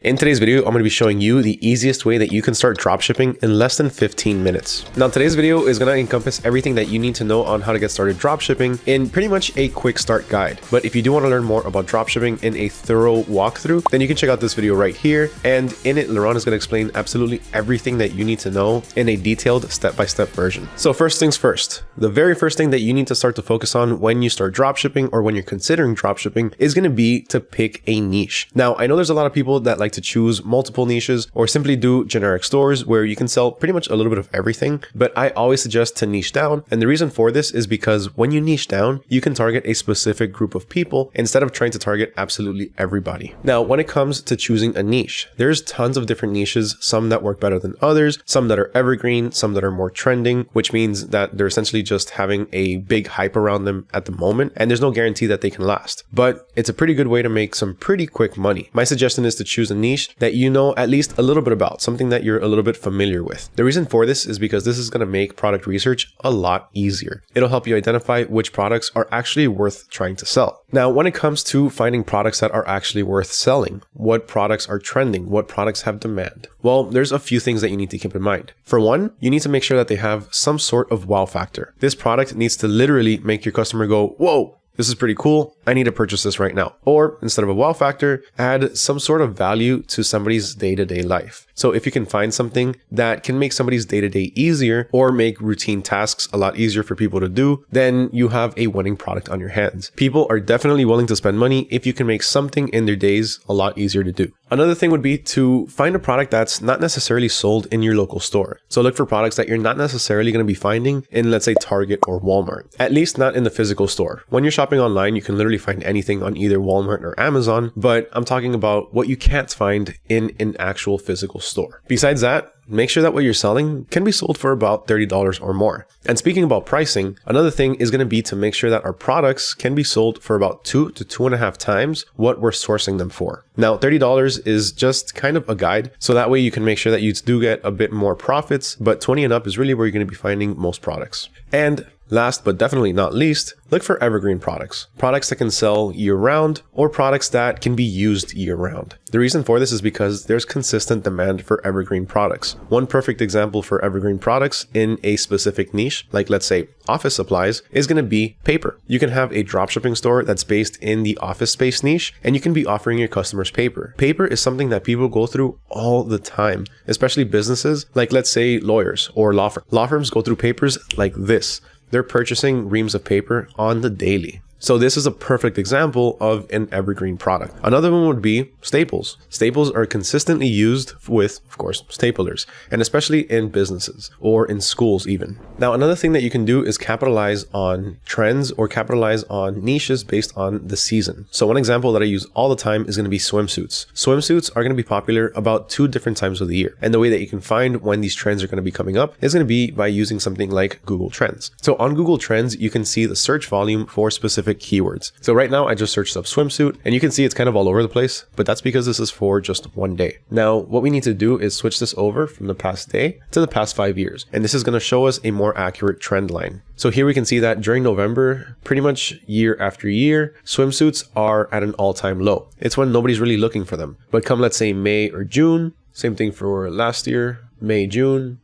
In today's video, I'm going to be showing you the easiest way that you can start dropshipping in less than 15 minutes. Now, today's video is going to encompass everything that you need to know on how to get started dropshipping in pretty much a quick start guide. But if you do want to learn more about dropshipping in a thorough walkthrough, then you can check out this video right here. And in it, Laurent is going to explain absolutely everything that you need to know in a detailed step-by-step version. So first things first, the very first thing that you need to start to focus on when you start dropshipping or when you're considering dropshipping is going to be to pick a niche. Now, I know there's a lot of people that like to choose multiple niches or simply do generic stores where you can sell pretty much a little bit of everything, but I always suggest to niche down. And the reason for this is because when you niche down, you can target a specific group of people instead of trying to target absolutely everybody. Now, when it comes to choosing a niche, there's tons of different niches, some that work better than others, some that are evergreen, some that are more trending, which means that they're essentially just having a big hype around them at the moment, and there's no guarantee that they can last. But it's a pretty good way to make some pretty quick money. My suggestion is to choose a niche that you know at least a little bit about, something that you're a little bit familiar with. The reason for this is because this is going to make product research a lot easier. It'll help you identify which products are actually worth trying to sell. Now, when it comes to finding products that are actually worth selling, what products are trending, what products have demand? Well, there's a few things that you need to keep in mind. For one, you need to make sure that they have some sort of wow factor. This product needs to literally make your customer go, whoa, this is pretty cool. I need to purchase this right now. Or instead of a wow factor, add some sort of value to somebody's day-to-day life. So if you can find something that can make somebody's day-to-day easier or make routine tasks a lot easier for people to do, then you have a winning product on your hands. People are definitely willing to spend money if you can make something in their days a lot easier to do. Another thing would be to find a product that's not necessarily sold in your local store. So look for products that you're not necessarily going to be finding in, let's say, Target or Walmart, at least not in the physical store. When you're shopping online, you can literally find anything on either Walmart or Amazon, but I'm talking about what you can't find in an actual physical store. Besides that, make sure that what you're selling can be sold for about $30 or more. And speaking about pricing, another thing is going to be to make sure that our products can be sold for about 2 to 2.5 times what we're sourcing them for. Now, $30 is just kind of a guide, so that way you can make sure that you do get a bit more profits, but 20 and up is really where you're going to be finding most products. And last but definitely not least, look for evergreen products. Products that can sell year-round or products that can be used year-round. The reason for this is because there's consistent demand for evergreen products. One perfect example for evergreen products in a specific niche, like let's say office supplies, is going to be paper. You can have a dropshipping store that's based in the office space niche, and you can be offering your customers paper. Paper is something that people go through all the time, especially businesses, like let's say lawyers or law firms. Law firms go through papers like this. They're purchasing reams of paper on the daily. So this is a perfect example of an evergreen product. Another one would be staples. Staples are consistently used with, of course, staplers, and especially in businesses or in schools even. Now, another thing that you can do is capitalize on trends or capitalize on niches based on the season. So one example that I use all the time is going to be swimsuits. Swimsuits are going to be popular about 2 different times of the year. And the way that you can find when these trends are going to be coming up is going to be by using something like Google Trends. So on Google Trends, you can see the search volume for specific keywords. So right now I just searched up swimsuit and you can see it's kind of all over the place, but that's because this is for just one day. Now, what we need to do is switch this over from the past day to the past 5 years. And this is going to show us a more accurate trend line. So here we can see that during November, pretty much year after year, swimsuits are at an all-time low. It's when nobody's really looking for them. But come, let's say May or June, same thing for last year, May, June,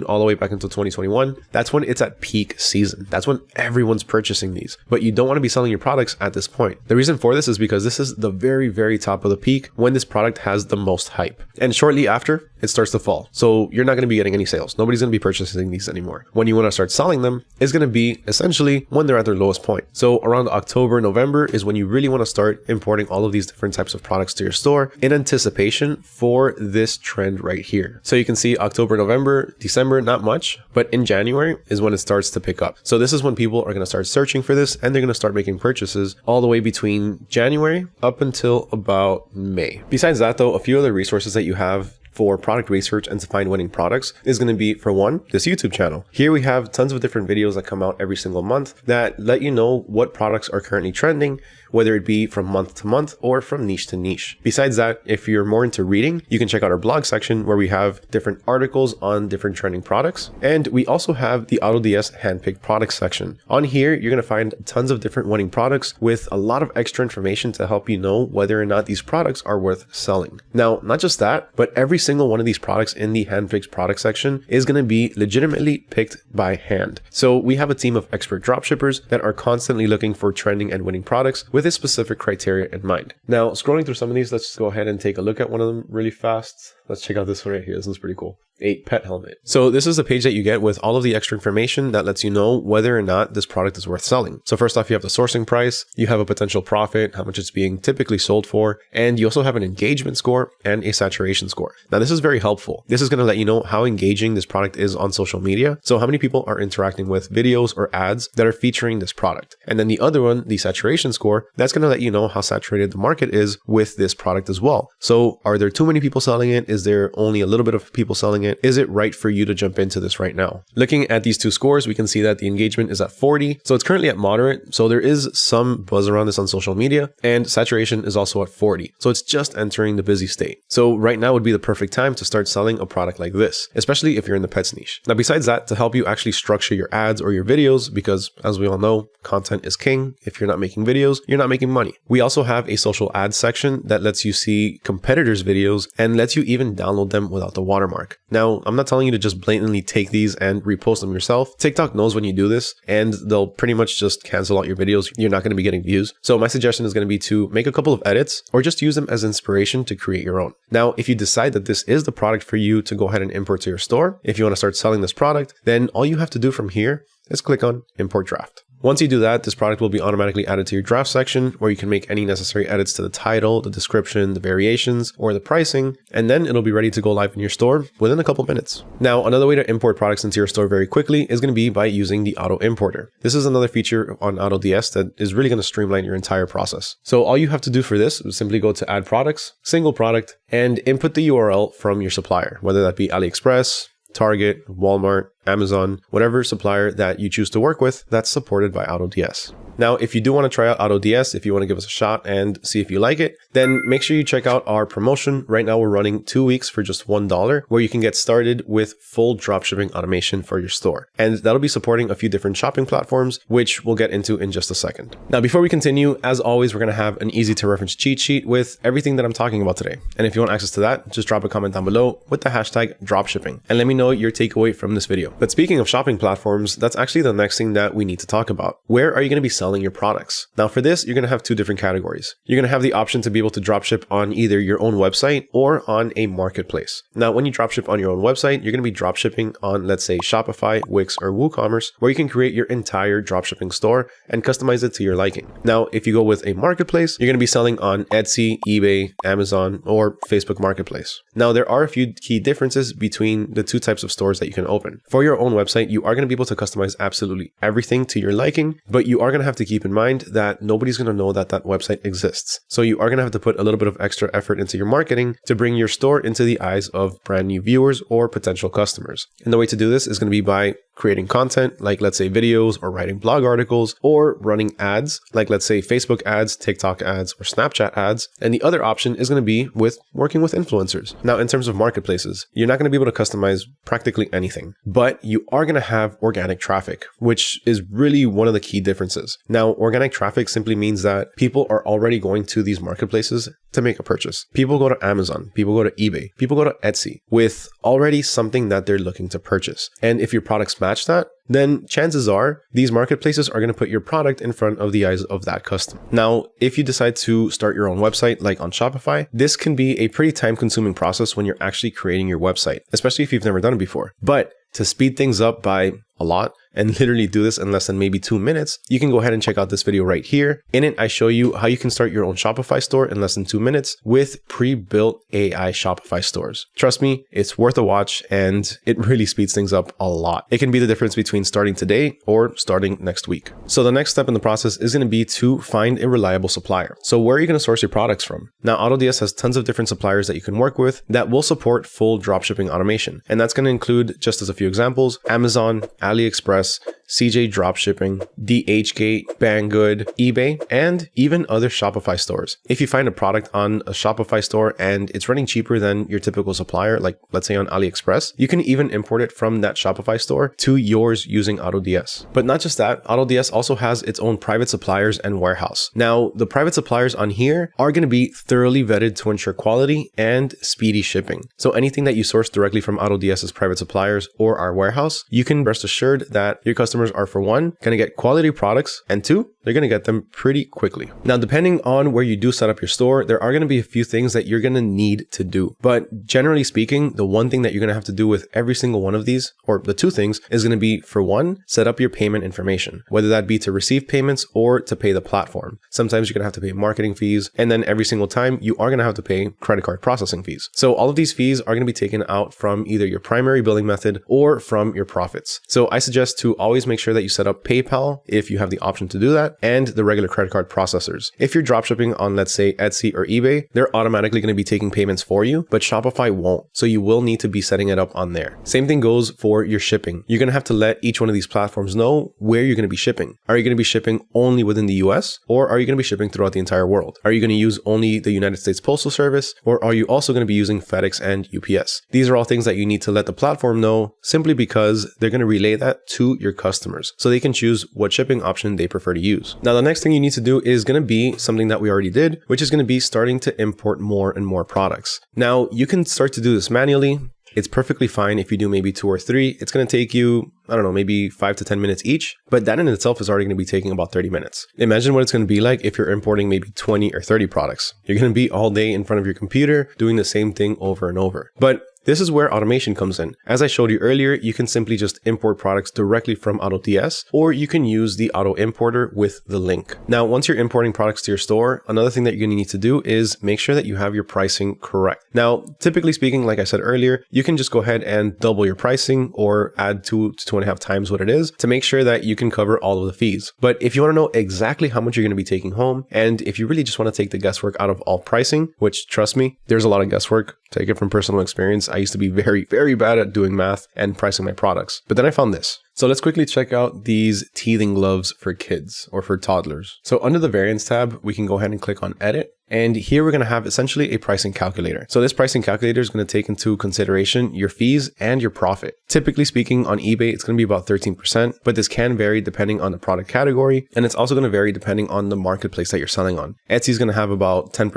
all the way back until 2021. That's when it's at peak season. That's when everyone's purchasing these. But you don't want to be selling your products at this point. The reason for this is because this is the very, very top of the peak when this product has the most hype. And shortly after, it starts to fall. So you're not going to be getting any sales. Nobody's going to be purchasing these anymore. When you want to start selling them, is going to be essentially when they're at their lowest point. So around October, November is when you really want to start importing all of these different types of products to your store in anticipation for this trend right here. So you can see October, November, December, not much, but in January is when it starts to pick up. So this is when people are going to start searching for this and they're going to start making purchases all the way between January up until about May. Besides that though, a few other resources that you have for product research and to find winning products is going to be, for one, this YouTube channel. Here we have tons of different videos that come out every single month that let you know what products are currently trending, whether it be from month to month or from niche to niche. Besides that, if you're more into reading, you can check out our blog section where we have different articles on different trending products. And we also have the AutoDS handpicked products section. On here, you're going to find tons of different winning products with a lot of extra information to help you know whether or not these products are worth selling. Now, not just that, but every single one of these products in the handpicked product section is going to be legitimately picked by hand. So we have a team of expert dropshippers that are constantly looking for trending and winning products with a specific criteria in mind. Now, scrolling through some of these, let's go ahead and take a look at one of them really fast. Let's check out this one right here. This one's pretty cool. A pet helmet. So this is the page that you get with all of the extra information that lets you know whether or not this product is worth selling. So first off, you have the sourcing price, you have a potential profit, how much it's being typically sold for, and you also have an engagement score and a saturation score. Now this is very helpful. This is going to let you know how engaging this product is on social media. So how many people are interacting with videos or ads that are featuring this product. And then the other one, the saturation score, that's going to let you know how saturated the market is with this product as well. So are there too many people selling it? Is there only a little bit of people selling it? Is it right for you to jump into this right now? Looking at these two scores, we can see that the engagement is at 40. So it's currently at moderate. So there is some buzz around this on social media, and saturation is also at 40. So it's just entering the busy state. So right now would be the perfect time to start selling a product like this, especially if you're in the pets niche. Now, besides that, to help you actually structure your ads or your videos, because as we all know, content is king. If you're not making videos, you're not making money. We also have a social ads section that lets you see competitors' videos and lets you even download them without the watermark. Now, I'm not telling you to just blatantly take these and repost them yourself. TikTok knows when you do this, and they'll pretty much just cancel out your videos. You're not going to be getting views. So my suggestion is going to be to make a couple of edits or just use them as inspiration to create your own. Now, if you decide that this is the product for you to go ahead and import to your store, if you want to start selling this product, then all you have to do from here is click on Import Draft. Once you do that, this product will be automatically added to your draft section where you can make any necessary edits to the title, the description, the variations, or the pricing, and then it'll be ready to go live in your store within a couple minutes. Now, another way to import products into your store very quickly is going to be by using the auto importer. This is another feature on AutoDS that is really going to streamline your entire process. So all you have to do for this is simply go to Add Products, Single Product, and input the URL from your supplier, whether that be AliExpress, Target, Walmart, Amazon, whatever supplier that you choose to work with that's supported by AutoDS. Now, if you do want to try out AutoDS, if you want to give us a shot and see if you like it, then make sure you check out our promotion. Right now, we're running 2 weeks for just $1, where you can get started with full dropshipping automation for your store. And that'll be supporting a few different shopping platforms, which we'll get into in just a second. Now, before we continue, as always, we're going to have an easy to reference cheat sheet with everything that I'm talking about today. And if you want access to that, just drop a comment down below with the hashtag dropshipping and let me know your takeaway from this video. But speaking of shopping platforms, that's actually the next thing that we need to talk about. Where are you going to be selling your products? Now for this, you're going to have two different categories. You're going to have the option to be able to dropship on either your own website or on a marketplace. Now, when you dropship on your own website, you're going to be dropshipping on, let's say, Shopify, Wix, or WooCommerce, where you can create your entire dropshipping store and customize it to your liking. Now, if you go with a marketplace, you're going to be selling on Etsy, eBay, Amazon, or Facebook Marketplace. Now, there are a few key differences between the two types of stores that you can open. For your own website, you are going to be able to customize absolutely everything to your liking, but you are going to have to keep in mind that nobody's going to know that that website exists. So you are going to have to put a little bit of extra effort into your marketing to bring your store into the eyes of brand new viewers or potential customers. And the way to do this is going to be by creating content, like let's say videos or writing blog articles, or running ads, like let's say Facebook ads, TikTok ads, or Snapchat ads. And the other option is going to be with working with influencers. Now, in terms of marketplaces, you're not going to be able to customize practically anything, but you are going to have organic traffic, which is really one of the key differences. Now, organic traffic simply means that people are already going to these marketplaces to make a purchase. People go to Amazon, people go to eBay, people go to Etsy with already something that they're looking to purchase. And if your products match that, then chances are these marketplaces are going to put your product in front of the eyes of that customer. Now, if you decide to start your own website, like on Shopify, this can be a pretty time-consuming process when you're actually creating your website, especially if you've never done it before. But to speed things up by a lot and literally do this in less than maybe 2 minutes, you can go ahead and check out this video right here. In it, I show you how you can start your own Shopify store in less than 2 minutes with pre-built AI Shopify stores. Trust me, it's worth a watch and it really speeds things up a lot. It can be the difference between starting today or starting next week. So the next step in the process is going to be to find a reliable supplier. So where are you going to source your products from? Now, AutoDS has tons of different suppliers that you can work with that will support full dropshipping automation. And that's going to include, just as a few examples, Amazon, AliExpress, CJ Dropshipping, DHgate, Banggood, eBay, and even other Shopify stores. If you find a product on a Shopify store and it's running cheaper than your typical supplier, like let's say on AliExpress, you can even import it from that Shopify store to yours using AutoDS. But not just that, AutoDS also has its own private suppliers and warehouse. Now, the private suppliers on here are going to be thoroughly vetted to ensure quality and speedy shipping. So anything that you source directly from AutoDS's private suppliers or our warehouse, you can rest assured that your customers are, for one, going to get quality products, and two, they're going to get them pretty quickly. Now, depending on where you do set up your store, there are going to be a few things that you're going to need to do. But generally speaking, the one thing that you're going to have to do with every single one of these, or the two things, is going to be, for one, set up your payment information, whether that be to receive payments or to pay the platform. Sometimes you're going to have to pay marketing fees, and then every single time you are going to have to pay credit card processing fees. So all of these fees are going to be taken out from either your primary billing method or from your profits. So I suggest to always make sure that you set up PayPal if you have the option to do that, and the regular credit card processors. If you're dropshipping on, let's say, Etsy or eBay, they're automatically going to be taking payments for you, but Shopify won't. So you will need to be setting it up on there. Same thing goes for your shipping. You're going to have to let each one of these platforms know where you're going to be shipping. Are you going to be shipping only within the US, or are you going to be shipping throughout the entire world? Are you going to use only the United States Postal Service, or are you also going to be using FedEx and UPS? These are all things that you need to let the platform know, simply because they're going to relay that to your customers so they can choose what shipping option they prefer to use. Now, the next thing you need to do is going to be something that we already did, which is going to be starting to import more and more products. Now, you can start to do this manually. It's perfectly fine if you do maybe 2 or 3. It's going to take you, I don't know, maybe 5 to 10 minutes each, but that in itself is already going to be taking about 30 minutes. Imagine what it's going to be like if you're importing maybe 20 or 30 products. You're going to be all day in front of your computer doing the same thing over and over. But this is where automation comes in. As I showed you earlier, you can simply just import products directly from AutoDS, or you can use the auto importer with the link. Now, once you're importing products to your store, another thing that you're going to need to do is make sure that you have your pricing correct. Now, typically speaking, like I said earlier, you can just go ahead and double your pricing or add 2 to 2.5 times what it is to make sure that you can cover all of the fees. But if you want to know exactly how much you're going to be taking home, and if you really just want to take the guesswork out of all pricing, which trust me, there's a lot of guesswork, take it from personal experience. I used to be very, very bad at doing math and pricing my products. But then I found this. So let's quickly check out these teething gloves for kids or for toddlers. So under the variants tab, we can go ahead and click on edit. And here we're going to have essentially a pricing calculator. So this pricing calculator is going to take into consideration your fees and your profit. Typically speaking, on eBay, it's going to be about 13%, but this can vary depending on the product category. And it's also going to vary depending on the marketplace that you're selling on. Etsy is going to have about 10%.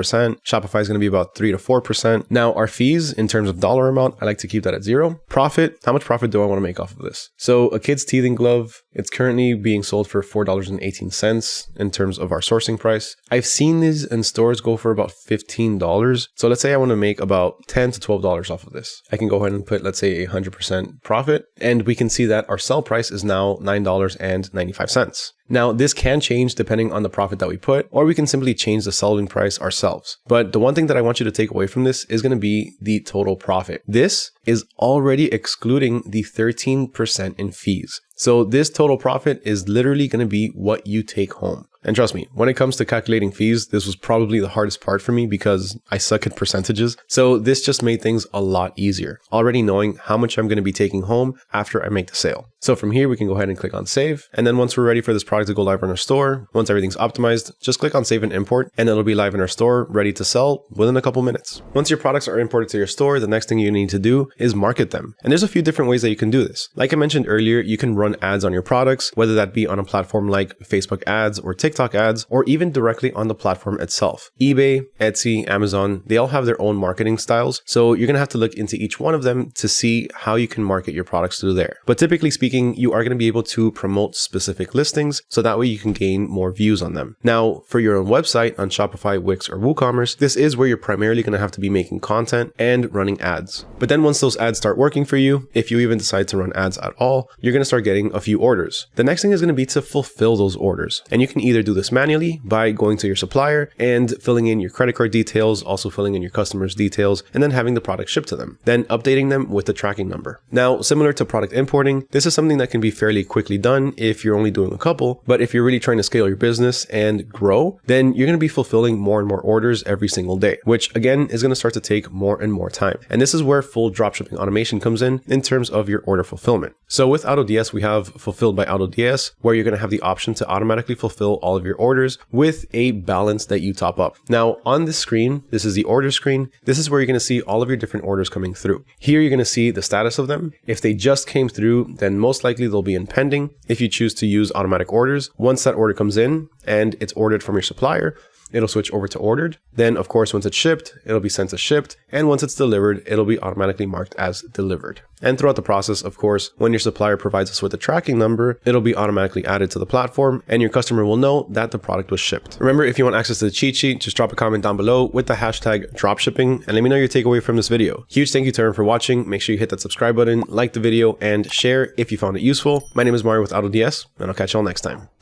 Shopify is going to be about 3 to 4%. Now our fees in terms of dollar amount, I like to keep that at 0. Profit, how much profit do I want to make off of this? So a kid's teething glove, it's currently being sold for $4.18 in terms of our sourcing price. I've seen these in stores go for about $15. So let's say I want to make about $10 to $12 off of this. I can go ahead and put, let's say, 100% profit, and we can see that our sell price is now $9.95. Now, this can change depending on the profit that we put, or we can simply change the selling price ourselves. But the one thing that I want you to take away from this is going to be the total profit. This is already excluding the 13% in fees. So this total profit is literally going to be what you take home. And trust me, when it comes to calculating fees, this was probably the hardest part for me because I suck at percentages. So this just made things a lot easier, already knowing how much I'm going to be taking home after I make the sale. So from here, we can go ahead and click on save. And then once we're ready for this product to go live on our store, once everything's optimized, just click on save and import, and it'll be live in our store, ready to sell within a couple minutes. Once your products are imported to your store, the next thing you need to do is market them. And there's a few different ways that you can do this. Like I mentioned earlier, you can run ads on your products, whether that be on a platform like Facebook ads or TikTok ads, or even directly on the platform itself. eBay, Etsy, Amazon, they all have their own marketing styles. So you're going to have to look into each one of them to see how you can market your products through there. But typically speaking, you are going to be able to promote specific listings so that way you can gain more views on them. Now, for your own website on Shopify, Wix, or WooCommerce, this is where you're primarily going to have to be making content and running ads. But then once those ads start working for you, if you even decide to run ads at all, you're going to start getting a few orders. The next thing is going to be to fulfill those orders. And you can either either do this manually by going to your supplier and filling in your credit card details, also filling in your customer's details, and then having the product shipped to them, then updating them with the tracking number. Now, similar to product importing, this is something that can be fairly quickly done if you're only doing a couple, but if you're really trying to scale your business and grow, then you're going to be fulfilling more and more orders every single day, which again is going to start to take more and more time. And this is where full dropshipping automation comes in terms of your order fulfillment. So with AutoDS, we have Fulfilled by AutoDS, where you're going to have the option to automatically fulfill all of your orders with a balance that you top up. Now on this screen, this is the order screen. This is where you're going to see all of your different orders coming through. Here you're going to see the status of them. If they just came through, then most likely they'll be in pending. If you choose to use automatic orders, once that order comes in and it's ordered from your supplier, it'll switch over to ordered. Then of course, once it's shipped, it'll be sent as shipped. And once it's delivered, it'll be automatically marked as delivered. And throughout the process, of course, when your supplier provides us with a tracking number, it'll be automatically added to the platform and your customer will know that the product was shipped. Remember, if you want access to the cheat sheet, just drop a comment down below with the hashtag dropshipping and let me know your takeaway from this video. Huge thank you to everyone for watching. Make sure you hit that subscribe button, like the video, and share if you found it useful. My name is Mario with AutoDS, and I'll catch you all next time.